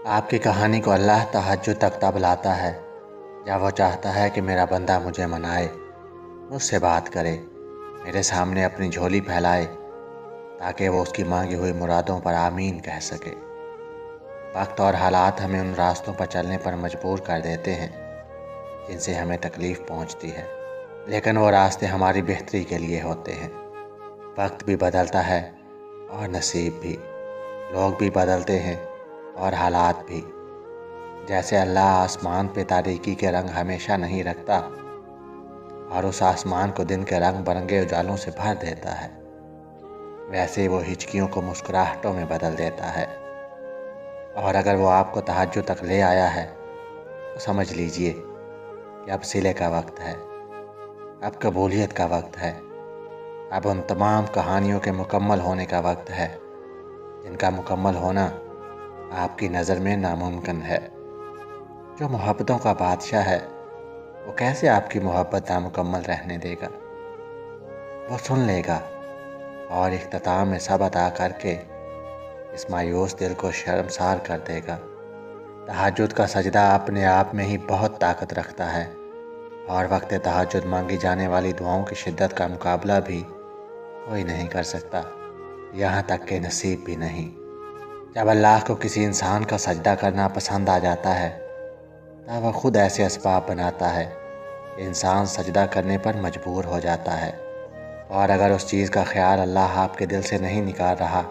आपकी कहानी को अल्लाह तहज्जुद तक तब लाता है जब वो चाहता है कि मेरा बंदा मुझे मनाए, मुझसे बात करे, मेरे सामने अपनी झोली फैलाए ताकि वो उसकी मांगी हुई मुरादों पर आमीन कह सके। वक्त और हालात हमें उन रास्तों पर चलने पर मजबूर कर देते हैं जिनसे हमें तकलीफ़ पहुंचती है, लेकिन वो रास्ते हमारी बेहतरी के लिए होते हैं। वक्त भी बदलता है और नसीब भी, लोग भी बदलते हैं और हालात भी। जैसे अल्लाह आसमान पे तारीकी के रंग हमेशा नहीं रखता और उस आसमान को दिन के रंग बरंगे उजालों से भर देता है, वैसे वो हिचकियों को मुस्कुराहटों में बदल देता है। और अगर वो आपको तहज्जुद तक ले आया है तो समझ लीजिए कि अब सिले का वक्त है, अब कबूलियत का वक्त है, अब उन तमाम कहानियों के मुकम्मल होने का वक्त है जिनका मुकम्मल होना आपकी नज़र में नामुमकिन है। जो मोहब्बतों का बादशाह है वो कैसे आपकी मोहब्बत नामुकम्मल रहने देगा। वो सुन लेगा और इख्तिताम में सब अता करके इस मायूस दिल को शर्मसार कर देगा। तहज्जुद का सजदा अपने आप में ही बहुत ताकत रखता है और वक्त तहज्जुद मांगी जाने वाली दुआओं की शिद्दत का मुकाबला भी कोई नहीं कर सकता, यहाँ तक कि नसीब भी नहीं। जब अल्लाह को किसी इंसान का सजदा करना पसंद आ जाता है तब वह खुद ऐसे असबाब बनाता है कि इंसान सजदा करने पर मजबूर हो जाता है। और अगर उस चीज़ का ख्याल अल्लाह आपके दिल से नहीं निकाल रहा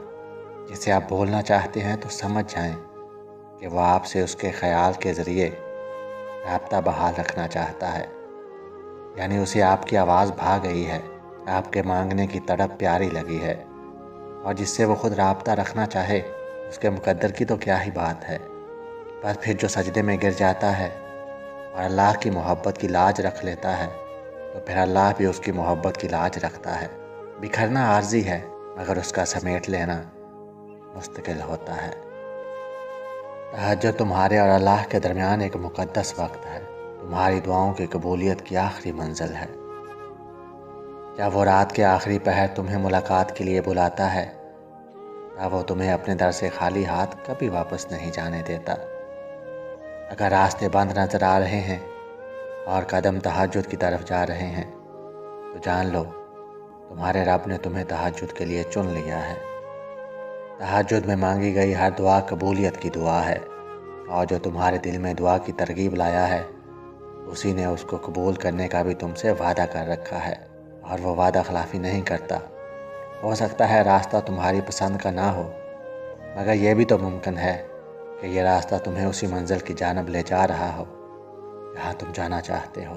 जिसे आप बोलना चाहते हैं, तो समझ जाएं कि वह आपसे उसके ख्याल के ज़रिए राब्ता बहाल रखना चाहता है। यानी उसे आपकी आवाज़ भा गई है, आपके मांगने की तड़प प्यारी लगी है, और जिससे वो खुद राब्ता रखना चाहे उसके मुकद्दर की तो क्या ही बात है। पर फिर जो सजदे में गिर जाता है और अल्लाह की मोहब्बत की लाज रख लेता है तो फिर अल्लाह भी उसकी मोहब्बत की लाज रखता है। बिखरना आर्जी है मगर उसका समेट लेना मुस्तकिल होता है। तहज्जुद तुम्हारे और अल्लाह के दरमियान एक मुक़द्दस वक्त है, तुम्हारी दुआओं की कबूलियत की आखिरी मंजिल है। जब वो रात के आखिरी पहर तुम्हें मुलाकात के लिए बुलाता है तब वो तुम्हें अपने दर से खाली हाथ कभी वापस नहीं जाने देता। अगर रास्ते बंद नज़र आ रहे हैं और कदम तहज्जुद की तरफ जा रहे हैं तो जान लो तुम्हारे रब ने तुम्हें तहज्जुद के लिए चुन लिया है। तहज्जुद में मांगी गई हर दुआ कबूलियत की दुआ है, और जो तुम्हारे दिल में दुआ की तरगीब लाया है उसी ने उसको कबूल करने का भी तुमसे वादा कर रखा है, और वो वादा खिलाफ़ी नहीं करता। हो सकता है रास्ता तुम्हारी पसंद का ना हो, मगर यह भी तो मुमकिन है कि यह रास्ता तुम्हें उसी मंजिल की जानिब ले जा रहा हो जहाँ तुम जाना चाहते हो।